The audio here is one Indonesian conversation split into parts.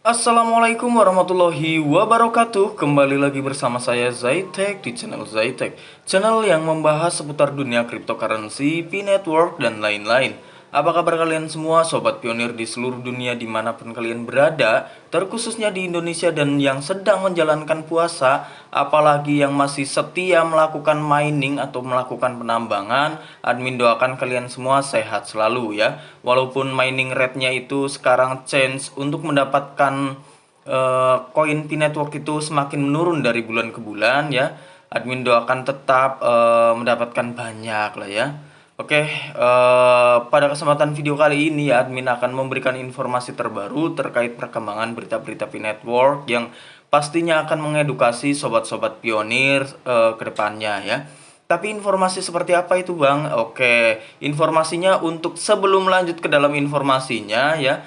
Assalamualaikum warahmatullahi wabarakatuh. Kembali lagi bersama saya Zaitek di channel Zaitek, channel yang membahas seputar dunia cryptocurrency, P-Network, dan lain-lain. Apa kabar kalian semua, sobat pionir di seluruh dunia dimanapun kalian berada, terkhususnya di Indonesia dan yang sedang menjalankan puasa, apalagi yang masih setia melakukan mining atau melakukan penambangan. Admin doakan kalian semua sehat selalu ya. Walaupun mining rate-nya itu sekarang change untuk mendapatkan koin P-Network itu semakin menurun dari bulan ke bulan ya. Admin doakan tetap mendapatkan banyak lah ya. Oke, pada kesempatan video kali ini admin akan memberikan informasi terbaru terkait perkembangan berita-berita P-Network yang pastinya akan mengedukasi sobat-sobat pionir ke depannya ya. Tapi informasi seperti apa itu Bang? Oke, informasinya untuk sebelum lanjut ke dalam informasinya ya.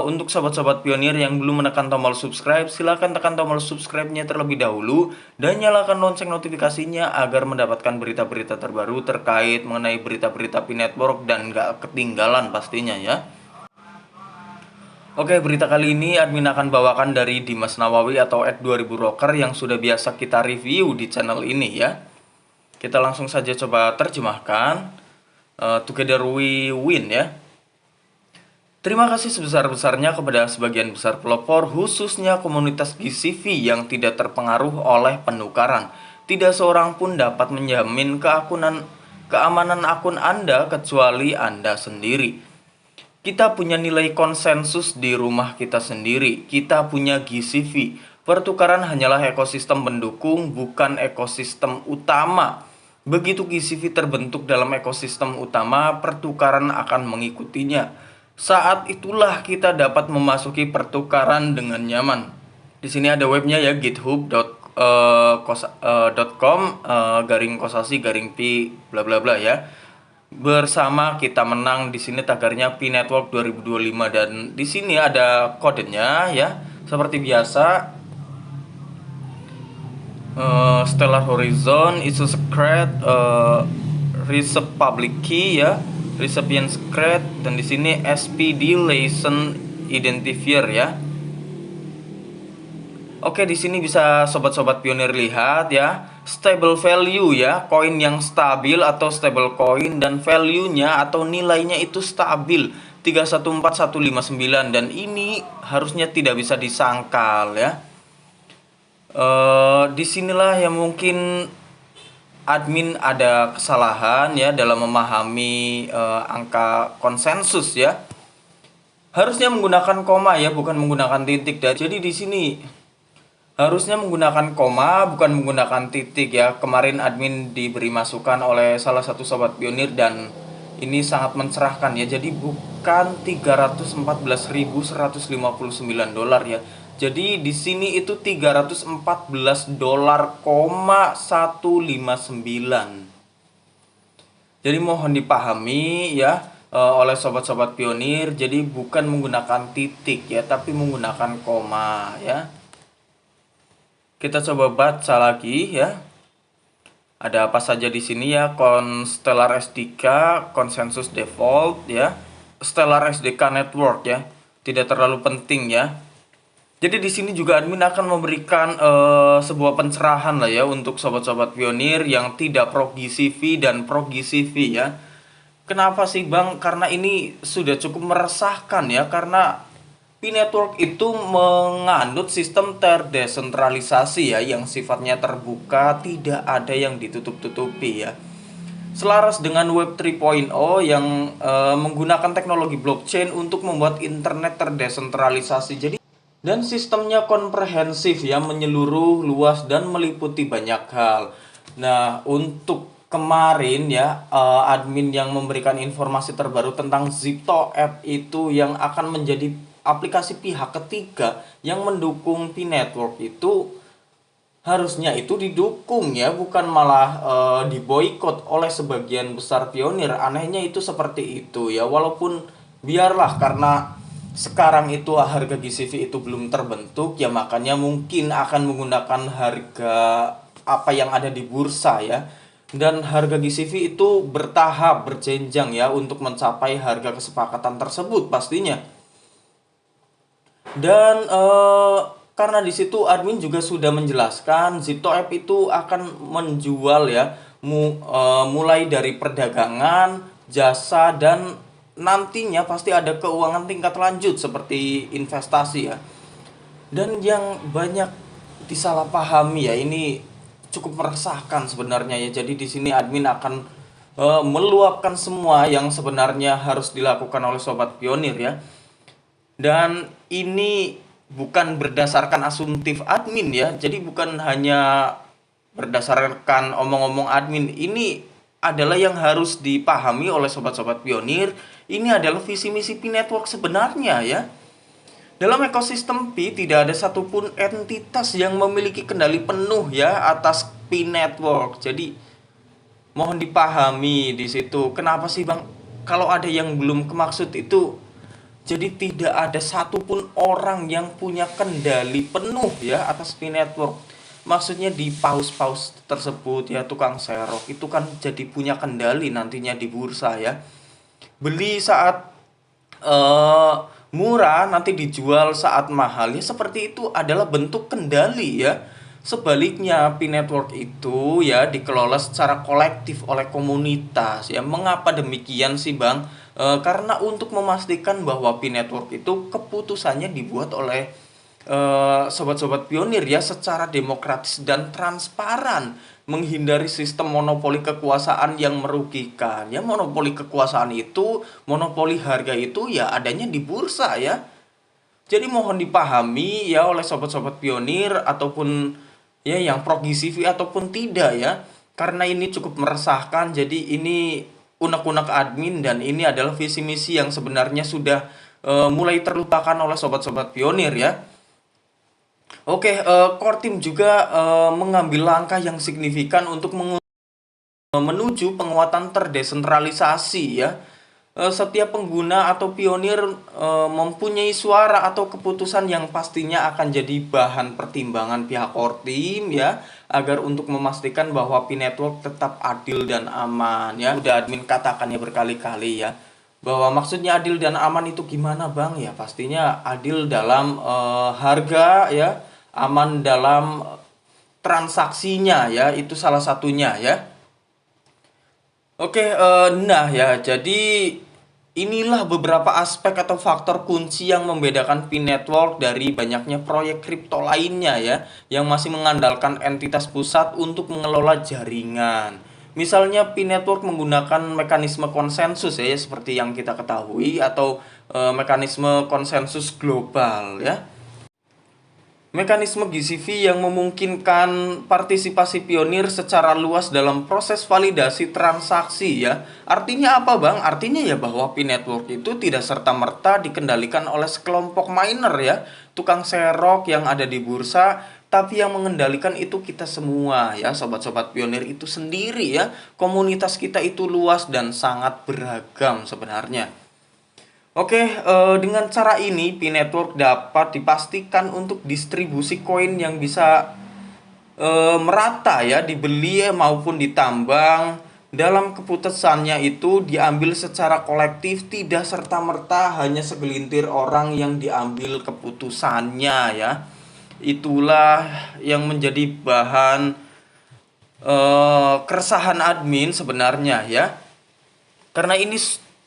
Untuk sobat-sobat pionir yang belum menekan tombol subscribe, silahkan tekan tombol subscribe-nya terlebih dahulu dan nyalakan lonceng notifikasinya agar mendapatkan berita-berita terbaru terkait mengenai berita-berita P-Network dan gak ketinggalan pastinya ya. Oke, berita kali ini admin akan bawakan dari Dimas Nawawi atau @2000rocker yang sudah biasa kita review di channel ini ya. Kita langsung saja coba terjemahkan. Together we win ya. Terima kasih sebesar-besarnya kepada sebagian besar pelopor, khususnya komunitas GCV yang tidak terpengaruh oleh penukaran. Tidak seorang pun dapat menjamin keamanan akun Anda kecuali Anda sendiri. Kita punya nilai konsensus di rumah kita sendiri. Kita punya GCV. Pertukaran hanyalah ekosistem pendukung, bukan ekosistem utama. Begitu GCV terbentuk dalam ekosistem utama, pertukaran akan mengikutinya. Saat itulah kita dapat memasuki pertukaran dengan nyaman. Di sini ada webnya ya, github.com garing kosasi garing pi bla bla bla ya. Bersama kita menang, di sini tagarnya P-Network 2025 dan di sini ada kodenya ya. Seperti biasa, Stellar Horizon, Isu Secret, Reserve Public Key ya, Recipient Secret, dan di sini SPD License Identifier ya. Oke, di sini bisa sobat-sobat pionir lihat ya, stable value ya, koin yang stabil atau stable coin dan value-nya atau nilainya itu stabil 314159 dan ini harusnya tidak bisa disangkal ya. Disinilah yang mungkin admin ada kesalahan ya dalam memahami angka konsensus ya. Harusnya menggunakan koma ya, bukan menggunakan titik. Jadi di sini harusnya menggunakan koma, bukan menggunakan titik ya. Kemarin admin diberi masukan oleh salah satu sobat pionir dan ini sangat mencerahkan ya. Jadi bukan 314.159 dolar ya. Jadi di sini itu 314 dolar, 159. Jadi mohon dipahami ya oleh sobat-sobat pionir. Jadi bukan menggunakan titik ya, tapi menggunakan koma ya. Kita coba baca lagi ya. Ada apa saja di sini ya? Stellar SDK, konsensus default ya. Stellar SDK network ya. Tidak terlalu penting ya. Jadi di sini juga admin akan memberikan sebuah pencerahan lah ya untuk sobat-sobat pionir yang tidak pro GCV dan pro GCV ya. Kenapa sih Bang? Karena ini sudah cukup meresahkan ya, karena P-Network itu menganut sistem terdesentralisasi ya, yang sifatnya terbuka, tidak ada yang ditutup-tutupi ya. Selaras dengan Web 3.0 yang menggunakan teknologi blockchain untuk membuat internet terdesentralisasi. Jadi dan sistemnya komprehensif ya, menyeluruh, luas, dan meliputi banyak hal. Nah, untuk kemarin ya, admin yang memberikan informasi terbaru tentang Zipto App itu yang akan menjadi aplikasi pihak ketiga yang mendukung P-Network itu harusnya itu didukung ya, bukan malah diboikot oleh sebagian besar pionir. Anehnya itu seperti itu ya, walaupun biarlah, karena sekarang itu harga GCV itu belum terbentuk ya, makanya mungkin akan menggunakan harga apa yang ada di bursa ya. Dan harga GCV itu bertahap, berjenjang ya untuk mencapai harga kesepakatan tersebut pastinya. Dan karena di situ admin juga sudah menjelaskan Zipto App itu akan menjual ya mulai dari perdagangan, jasa, dan nantinya pasti ada keuangan tingkat lanjut seperti investasi ya. Dan yang banyak disalahpahami ya, ini cukup meresahkan sebenarnya ya. Jadi di sini admin akan meluapkan semua yang sebenarnya harus dilakukan oleh sobat pionir ya. Dan ini bukan berdasarkan asumtif admin ya. Jadi bukan hanya berdasarkan omong-omong admin. Ini adalah yang harus dipahami oleh sobat-sobat pionir. Ini adalah visi misi Pi Network sebenarnya ya. Dalam ekosistem Pi tidak ada satupun entitas yang memiliki kendali penuh ya atas Pi Network. Jadi mohon dipahami di situ. Kenapa sih Bang? Kalau ada yang belum kemaksud itu, jadi tidak ada satupun orang yang punya kendali penuh ya atas Pi Network. Maksudnya di paus-paus tersebut ya, tukang serok itu kan jadi punya kendali nantinya di bursa ya. Beli saat eh, murah nanti dijual saat mahal ya, seperti itu adalah bentuk kendali ya. Sebaliknya Pi Network itu ya dikelola secara kolektif oleh komunitas ya. Mengapa demikian sih Bang? Karena untuk memastikan bahwa Pi Network itu keputusannya dibuat oleh sobat-sobat pionir ya secara demokratis dan transparan, menghindari sistem monopoli kekuasaan yang merugikan ya. Monopoli kekuasaan itu, monopoli harga itu ya adanya di bursa ya. Jadi mohon dipahami ya oleh sobat-sobat pionir ataupun ya yang pro GCV ataupun tidak ya. Karena ini cukup meresahkan, jadi ini unek-unek admin dan ini adalah visi misi yang sebenarnya sudah mulai terlupakan oleh sobat-sobat pionir ya. Oke, core team juga mengambil langkah yang signifikan untuk menuju penguatan terdesentralisasi ya. Setiap pengguna atau pionir mempunyai suara atau keputusan yang pastinya akan jadi bahan pertimbangan pihak core team ya, agar untuk memastikan bahwa Pi Network tetap adil dan aman ya. Udah admin katakannya berkali-kali ya, bahwa maksudnya adil dan aman itu gimana Bang? Ya pastinya adil dalam harga ya, aman dalam transaksinya ya, itu salah satunya ya. Oke, nah ya, jadi inilah beberapa aspek atau faktor kunci yang membedakan Pi Network dari banyaknya proyek kripto lainnya ya, yang masih mengandalkan entitas pusat untuk mengelola jaringan. Misalnya Pi Network menggunakan mekanisme konsensus ya, seperti yang kita ketahui, atau mekanisme konsensus global ya. Mekanisme GCV yang memungkinkan partisipasi pionir secara luas dalam proses validasi transaksi ya. Artinya apa Bang? Artinya ya bahwa Pi Network itu tidak serta-merta dikendalikan oleh sekelompok miner ya, tukang serok yang ada di bursa, tapi yang mengendalikan itu kita semua ya, sobat-sobat pionir itu sendiri ya. Komunitas kita itu luas dan sangat beragam sebenarnya. Oke, dengan cara ini Pi Network dapat dipastikan untuk distribusi koin yang bisa merata ya, dibeli maupun ditambang. Dalam keputusannya itu diambil secara kolektif, tidak serta-merta hanya segelintir orang yang diambil keputusannya ya. Itulah yang menjadi bahan keresahan admin sebenarnya ya. Karena ini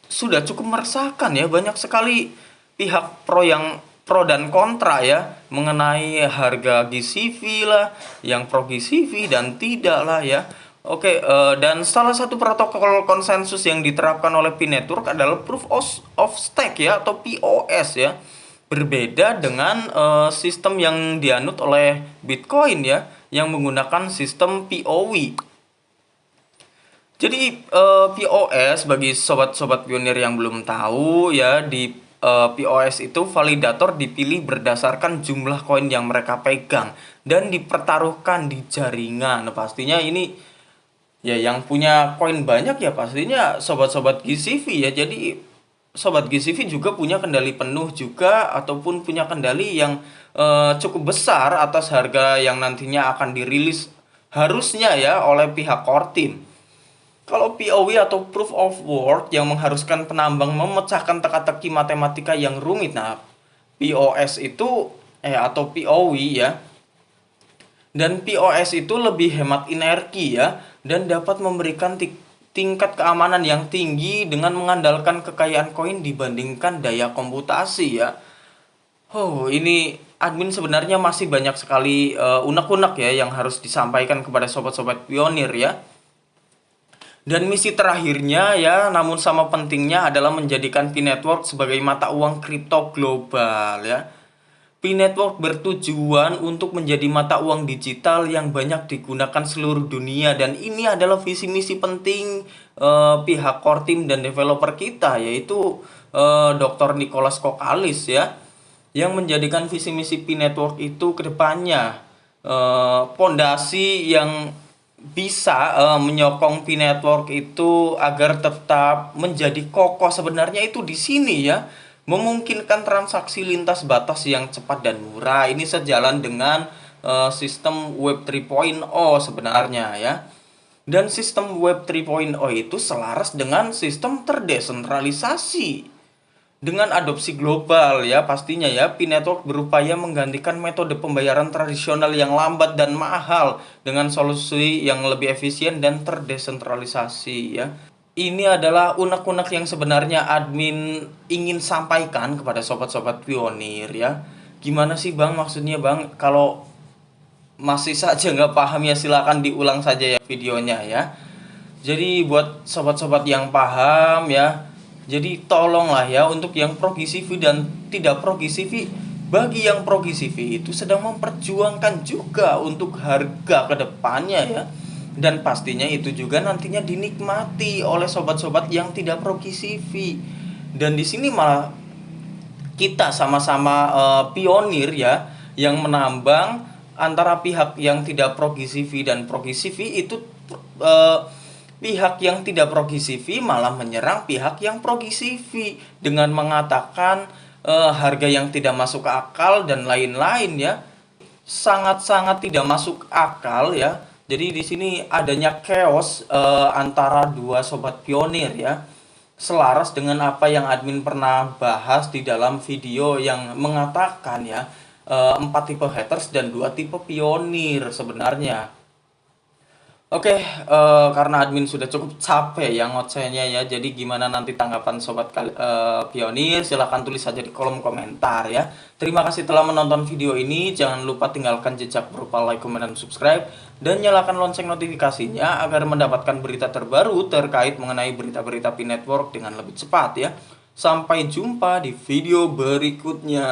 sudah cukup meresahkan ya, banyak sekali pihak pro dan kontra ya mengenai harga GCV lah, yang pro GCV dan tidak lah ya. Oke, dan salah satu protokol konsensus yang diterapkan oleh Pi Network adalah Proof of Stake ya, atau POS ya. Berbeda dengan sistem yang dianut oleh Bitcoin ya, yang menggunakan sistem POW. Jadi POS bagi sobat-sobat pionir yang belum tahu ya, di POS itu validator dipilih berdasarkan jumlah koin yang mereka pegang dan dipertaruhkan di jaringan. Nah, pastinya ini ya yang punya koin banyak ya pastinya sobat-sobat GCV ya. Jadi sobat GCV juga punya kendali penuh juga, ataupun punya kendali yang cukup besar atas harga yang nantinya akan dirilis harusnya ya oleh pihak core team. Kalau POW atau Proof of Work yang mengharuskan penambang memecahkan teka-teki matematika yang rumit. Nah, POS itu atau POW ya. Dan POS itu lebih hemat energi ya, dan dapat memberikan tingkat keamanan yang tinggi dengan mengandalkan kekayaan koin dibandingkan daya komputasi ya. Oh, ini admin sebenarnya masih banyak sekali unek-unek ya yang harus disampaikan kepada sobat-sobat pionir ya. Dan misi terakhirnya ya, namun sama pentingnya, adalah menjadikan P-Network sebagai mata uang kripto global ya. P-Network bertujuan untuk menjadi mata uang digital yang banyak digunakan seluruh dunia, dan ini adalah visi misi penting pihak core team dan developer kita, yaitu Dr. Nicholas Kokalis ya, yang menjadikan visi misi P-Network itu kedepannya pondasi yang bisa menyokong P-Network itu agar tetap menjadi kokoh sebenarnya itu di sini ya, memungkinkan transaksi lintas batas yang cepat dan murah. Ini sejalan dengan sistem Web 3.0 sebenarnya ya. Dan sistem Web 3.0 itu selaras dengan sistem terdesentralisasi. Dengan adopsi global ya, pastinya ya, P-Network berupaya menggantikan metode pembayaran tradisional yang lambat dan mahal dengan solusi yang lebih efisien dan terdesentralisasi ya. Ini adalah unek-unek yang sebenarnya admin ingin sampaikan kepada sobat-sobat pionir ya. Gimana sih Bang maksudnya Bang? Kalau masih saja nggak paham ya, silakan diulang saja ya videonya ya. Jadi buat sobat-sobat yang paham ya, jadi tolonglah ya untuk yang progi CV dan tidak progi CV. Bagi yang progi CV itu sedang memperjuangkan juga untuk harga kedepannya ya. Dan pastinya itu juga nantinya dinikmati oleh sobat-sobat yang tidak progi CV. Dan di sini malah kita sama-sama pionir ya, yang menambang antara pihak yang tidak progi CV dan progi CV itu. Pihak yang tidak progi CV malah menyerang pihak yang progi CV dengan mengatakan harga yang tidak masuk akal dan lain-lain ya. Sangat-sangat tidak masuk akal ya. Jadi di sini adanya chaos antara dua sobat pionir ya. Selaras dengan apa yang admin pernah bahas di dalam video yang mengatakan ya, 4 tipe haters dan 2 tipe pionir sebenarnya. Oke, karena admin sudah cukup capek ya ngocehnya ya. Jadi gimana nanti tanggapan sobat pionir? Silahkan tulis saja di kolom komentar ya. Terima kasih telah menonton video ini. Jangan lupa tinggalkan jejak berupa like, komen, dan subscribe. Dan nyalakan lonceng notifikasinya agar mendapatkan berita terbaru terkait mengenai berita-berita P-Network dengan lebih cepat ya. Sampai jumpa di video berikutnya.